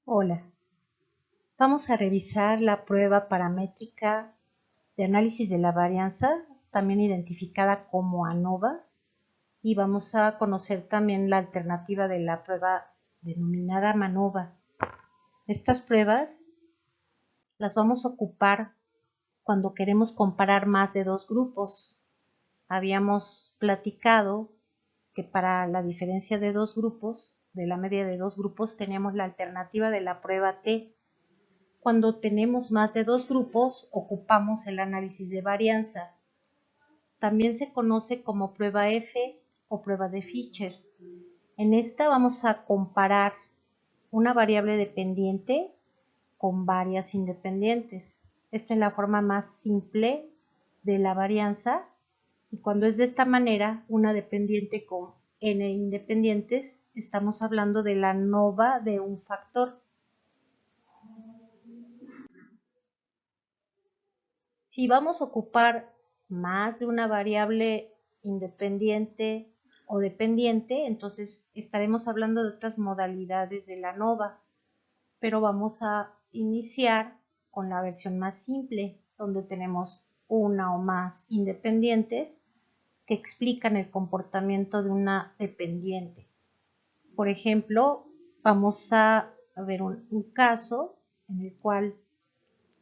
Hola, vamos a revisar la prueba paramétrica de análisis de la varianza, también identificada como ANOVA, y vamos a conocer también la alternativa de la prueba denominada MANOVA. Estas pruebas las vamos a ocupar cuando queremos comparar más de dos grupos. Habíamos platicado que para la diferencia de dos grupos, de la media de dos grupos, teníamos la alternativa de la prueba T. Cuando tenemos más de dos grupos, ocupamos el análisis de varianza. También se conoce como prueba F o prueba de Fisher. En esta vamos a comparar una variable dependiente con varias independientes. Esta es la forma más simple de la varianza, y cuando es de esta manera, una dependiente con n independientes, estamos hablando de la ANOVA de un factor. Si vamos a ocupar más de una variable independiente o dependiente, entonces estaremos hablando de otras modalidades de la ANOVA, pero vamos a iniciar con la versión más simple, donde tenemos una o más independientes que explican el comportamiento de una dependiente. Por ejemplo, vamos a ver un caso en el cual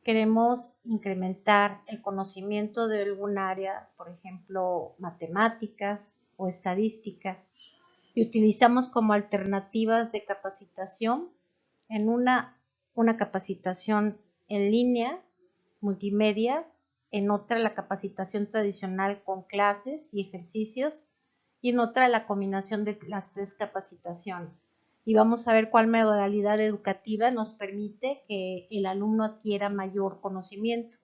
queremos incrementar el conocimiento de algún área, por ejemplo, matemáticas o estadística, y utilizamos como alternativas de capacitación en una capacitación en línea, multimedia, en otra la capacitación tradicional con clases y ejercicios, y en otra la combinación de las tres capacitaciones. Y vamos a ver cuál modalidad educativa nos permite que el alumno adquiera mayor conocimiento.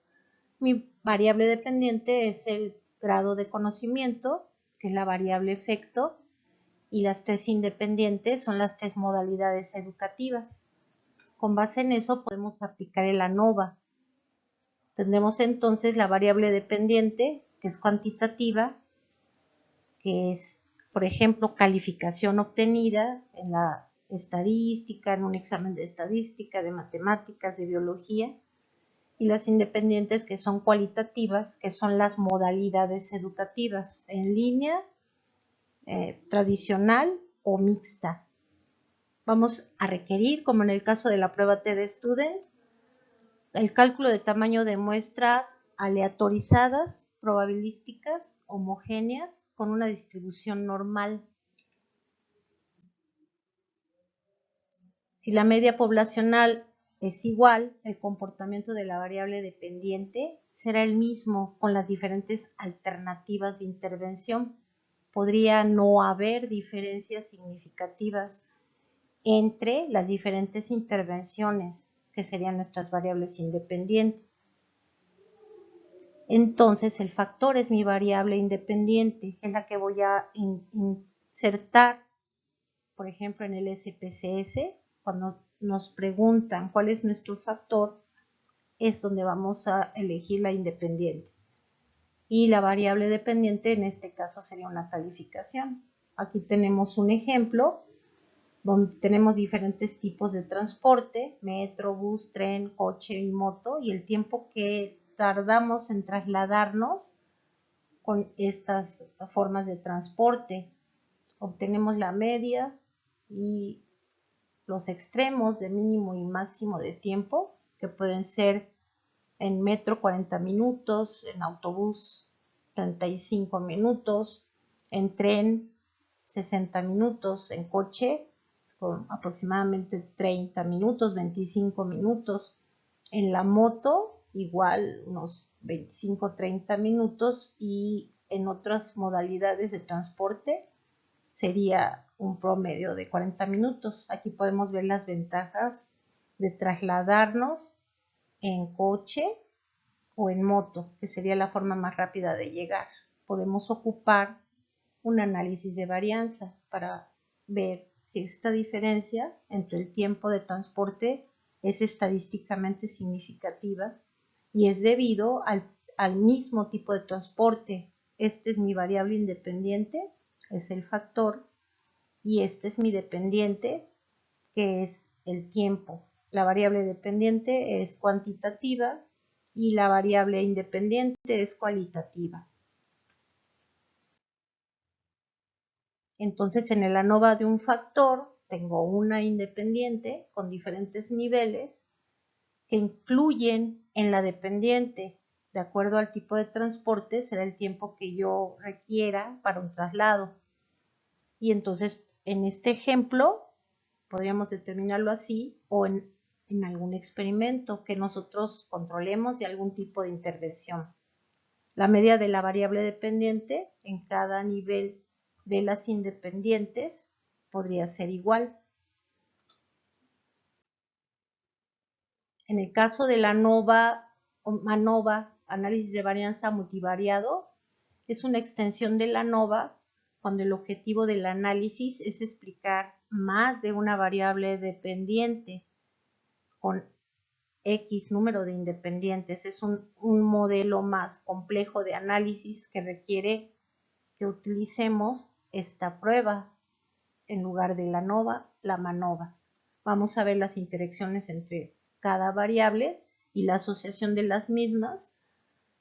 Mi variable dependiente es el grado de conocimiento, que es la variable efecto, y las tres independientes son las tres modalidades educativas. Con base en eso podemos aplicar el ANOVA. Tendremos entonces la variable dependiente, que es cuantitativa, que es, por ejemplo, calificación obtenida en la estadística, en un examen de estadística, de matemáticas, de biología, y las independientes, que son cualitativas, que son las modalidades educativas, en línea, tradicional o mixta. Vamos a requerir, como en el caso de la prueba TD Student, el cálculo de tamaño de muestras aleatorizadas, probabilísticas, homogéneas, con una distribución normal. Si la media poblacional es igual, el comportamiento de la variable dependiente será el mismo con las diferentes alternativas de intervención. Podría no haber diferencias significativas entre las diferentes intervenciones, que serían nuestras variables independientes. Entonces el factor es mi variable independiente, que es la que voy a insertar, por ejemplo, en el SPSS. Cuando nos preguntan cuál es nuestro factor, es donde vamos a elegir la independiente. Y la variable dependiente en este caso sería una calificación. Aquí tenemos un ejemplo donde tenemos diferentes tipos de transporte: metro, bus, tren, coche y moto, y el tiempo que tardamos en trasladarnos con estas formas de transporte. Obtenemos la media y los extremos de mínimo y máximo de tiempo, que pueden ser en metro 40 minutos, en autobús 35 minutos, en tren 60 minutos, en coche con aproximadamente 30 minutos, 25 minutos, en la moto igual unos 25-30 minutos, y en otras modalidades de transporte sería un promedio de 40 minutos. Aquí podemos ver las ventajas de trasladarnos en coche o en moto, que sería la forma más rápida de llegar. Podemos ocupar un análisis de varianza para ver si esta diferencia entre el tiempo de transporte es estadísticamente significativa y es debido al mismo tipo de transporte. Este es mi variable independiente, es el factor, y este es mi dependiente, que es el tiempo. La variable dependiente es cuantitativa y la variable independiente es cualitativa. Entonces, en el ANOVA de un factor tengo una independiente con diferentes niveles que influyen en la dependiente. De acuerdo al tipo de transporte, será el tiempo que yo requiera para un traslado. Y entonces, en este ejemplo, podríamos determinarlo así o en algún experimento que nosotros controlemos y algún tipo de intervención. La media de la variable dependiente en cada nivel de las independientes podría ser igual. En el caso de la ANOVA, análisis de varianza multivariado, es una extensión de la ANOVA cuando el objetivo del análisis es explicar más de una variable dependiente con X número de independientes. Es un modelo más complejo de análisis que requiere que utilicemos esta prueba en lugar de la ANOVA, la MANOVA. Vamos a ver las interacciones entre cada variable y la asociación de las mismas.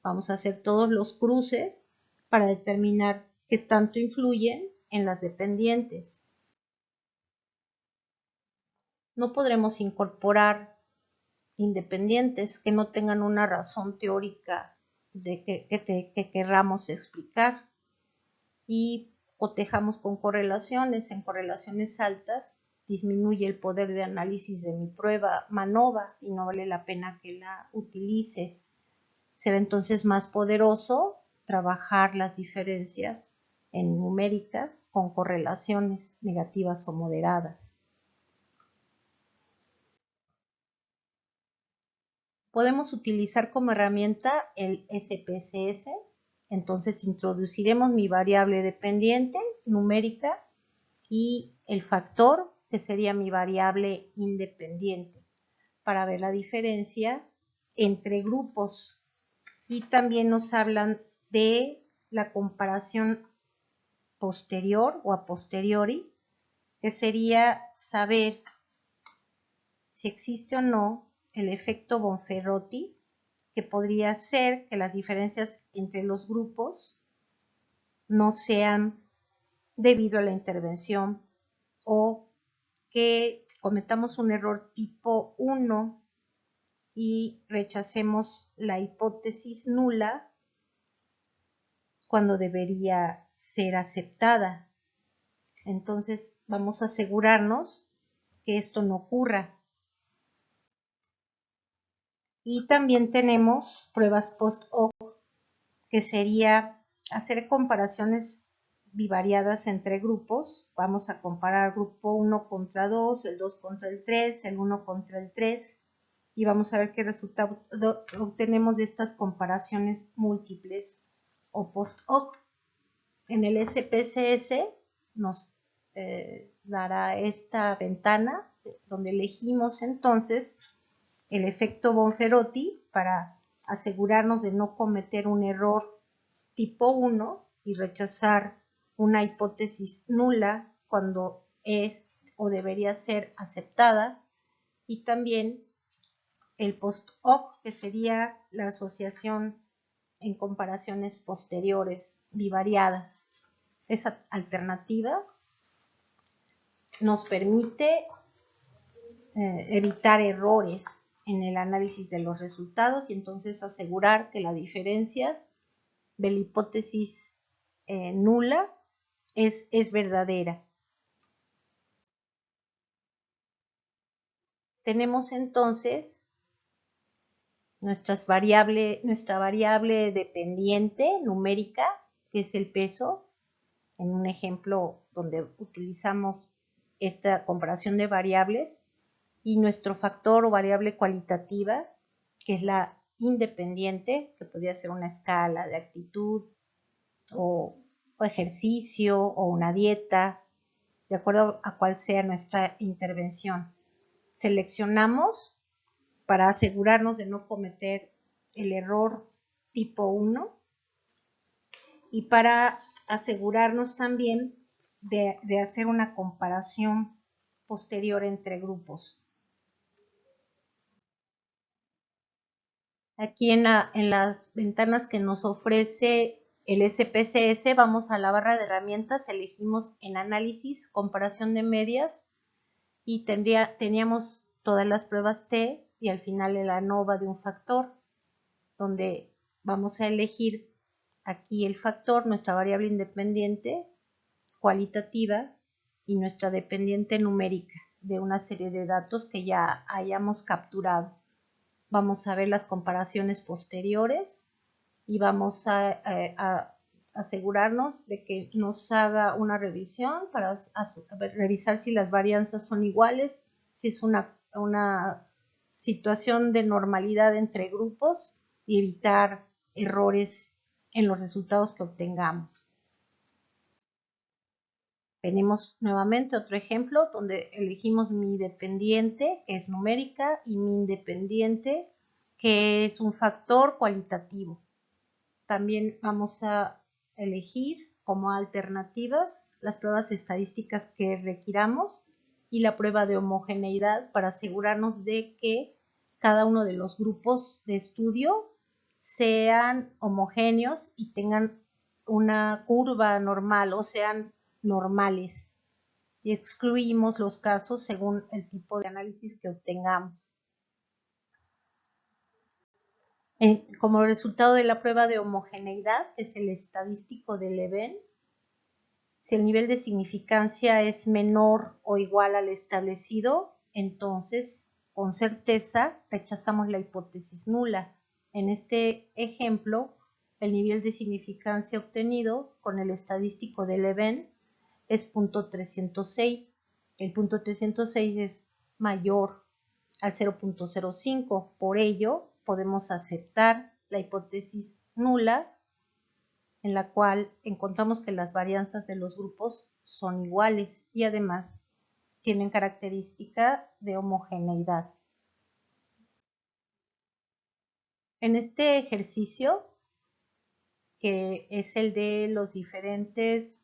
Vamos a hacer todos los cruces para determinar qué tanto influyen en las dependientes. No podremos incorporar independientes que no tengan una razón teórica de que querramos explicar y cotejamos con correlaciones. En correlaciones altas disminuye el poder de análisis de mi prueba MANOVA y no vale la pena que la utilice. Será entonces más poderoso trabajar las diferencias en numéricas con correlaciones negativas o moderadas. Podemos utilizar como herramienta el SPSS. Entonces introduciremos mi variable dependiente numérica y el factor, que sería mi variable independiente, para ver la diferencia entre grupos. Y también nos hablan de la comparación posterior o a posteriori, que sería saber si existe o no el efecto Bonferroti, que podría ser que las diferencias entre los grupos no sean debido a la intervención o que cometamos un error tipo 1 y rechacemos la hipótesis nula cuando debería ser aceptada. Entonces vamos a asegurarnos que esto no ocurra. Y también tenemos pruebas post-hoc, que sería hacer comparaciones bivariadas entre grupos. Vamos a comparar grupo 1 contra 2, el 2 contra el 3, el 1 contra el 3, y vamos a ver qué resultado obtenemos de estas comparaciones múltiples o post-hoc. En el SPSS nos dará esta ventana donde elegimos entonces el efecto Bonferroti para asegurarnos de no cometer un error tipo 1 y rechazar una hipótesis nula cuando es o debería ser aceptada, y también el post-hoc, que sería la asociación en comparaciones posteriores bivariadas. Esa alternativa nos permite evitar errores en el análisis de los resultados y entonces asegurar que la diferencia de la hipótesis nula es verdadera. Tenemos entonces nuestra variable dependiente numérica, que es el peso, en un ejemplo donde utilizamos esta comparación de variables, y nuestro factor o variable cualitativa, que es la independiente, que podría ser una escala de actitud o ejercicio o una dieta, de acuerdo a cuál sea nuestra intervención. Seleccionamos para asegurarnos de no cometer el error tipo 1 y para asegurarnos también de hacer una comparación posterior entre grupos. Aquí en las ventanas que nos ofrece el SPSS, vamos a la barra de herramientas, elegimos en análisis, comparación de medias y teníamos todas las pruebas T y al final el ANOVA de un factor, donde vamos a elegir aquí el factor, nuestra variable independiente cualitativa y nuestra dependiente numérica de una serie de datos que ya hayamos capturado. Vamos a ver las comparaciones posteriores y vamos a asegurarnos de que nos haga una revisión para revisar si las varianzas son iguales, si es una situación de normalidad entre grupos y evitar errores en los resultados que obtengamos. Tenemos nuevamente otro ejemplo donde elegimos mi dependiente, que es numérica, y mi independiente, que es un factor cualitativo. También vamos a elegir como alternativas las pruebas estadísticas que requiramos y la prueba de homogeneidad para asegurarnos de que cada uno de los grupos de estudio sean homogéneos y tengan una curva normal o sean normales. Y excluimos los casos según el tipo de análisis que obtengamos. Como resultado de la prueba de homogeneidad, que es el estadístico del Leven, si el nivel de significancia es menor o igual al establecido, entonces con certeza rechazamos la hipótesis nula. En este ejemplo, el nivel de significancia obtenido con el estadístico del Leven es .306. El .306 es mayor al 0.05, por ello podemos aceptar la hipótesis nula en la cual encontramos que las varianzas de los grupos son iguales y además tienen característica de homogeneidad. En este ejercicio, que es el de los diferentes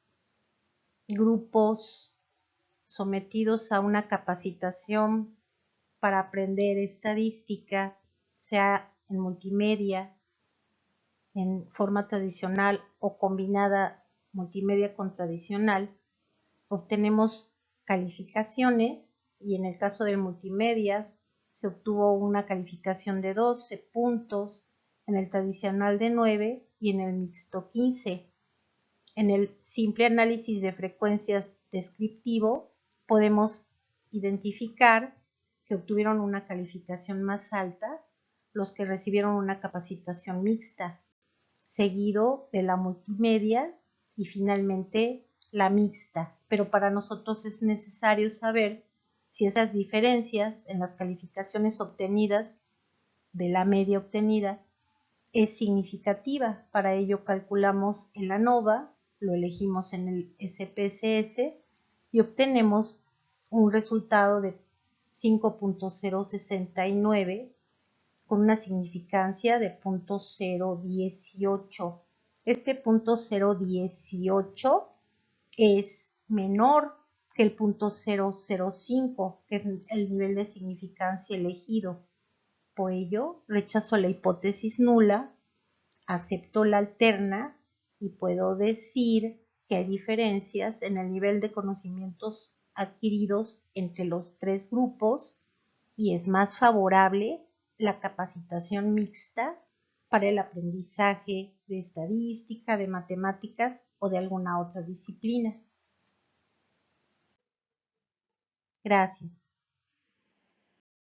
grupos sometidos a una capacitación para aprender estadística, sea en multimedia, en forma tradicional o combinada multimedia con tradicional, obtenemos calificaciones y en el caso de multimedias se obtuvo una calificación de 12 puntos, en el tradicional de 9 y en el mixto 15. En el simple análisis de frecuencias descriptivo podemos identificar que obtuvieron una calificación más alta los que recibieron una capacitación mixta, seguido de la multimedia y finalmente la mixta. Pero para nosotros es necesario saber si esas diferencias en las calificaciones obtenidas de la media obtenida es significativa. Para ello calculamos el ANOVA, lo elegimos en el SPSS y obtenemos un resultado de 5.069 con una significancia de 0.018. Este 0.018 es menor que el 0.005, que es el nivel de significancia elegido. Por ello, rechazo la hipótesis nula, acepto la alterna y puedo decir que hay diferencias en el nivel de conocimientos adquiridos entre los tres grupos y es más favorable la capacitación mixta para el aprendizaje de estadística, de matemáticas o de alguna otra disciplina. Gracias.